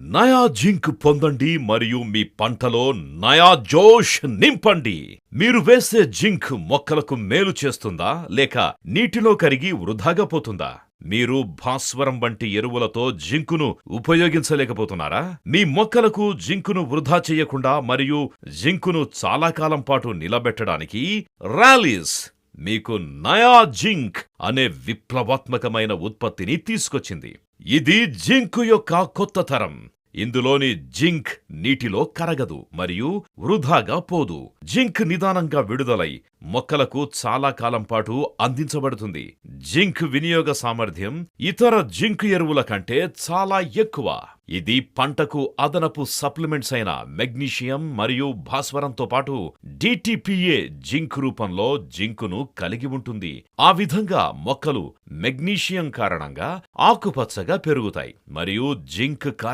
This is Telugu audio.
నయా జింక్ పొందండి మరియు మీ పంటలో నయా జోష్ నింపండి. మీరు వేసే జింక్ మొక్కలకు మేలు చేస్తుందా లేక నీటిలో కరిగి వృధాగా పోతుందా? మీరు భాస్వరం వంటి ఎరువులతో జింకును ఉపయోగించలేకపోతున్నారా? మీ మొక్కలకు జింకును వృధా చేయకుండా మరియు జింకును చాలా కాలం పాటు నిలబెట్టడానికి రాలిస్ మీకు నయా జింక్ అనే విప్లవాత్మకమైన ఉత్పత్తిని తీసుకొచ్చింది. ఇది జింక్ యొక్క కొత్త తరం. ఇందులోని జింక్ నీటిలో కరగదు మరియు వృధాగా పోదు. జింక్ నిదానంగా విడుదలై మొక్కలకు చాలా కాలం పాటు అందించబడుతుంది. జింక్ వినియోగ సామర్థ్యం ఇతర జింక్ ఎరువుల కంటే చాలా ఎక్కువ. ఇది పంటకు అదనపు సప్లిమెంట్స్ అయిన మెగ్నీషియం మరియు భాస్వరంతో పాటు డిటిపిఏ జింక్ రూపంలో జింకును కలిగి ఉంటుంది. ఆ విధంగా మొక్కలు మెగ్నీషియం కారణంగా ఆకుపచ్చగా పెరుగుతాయి మరియు జింక్ కారణంగా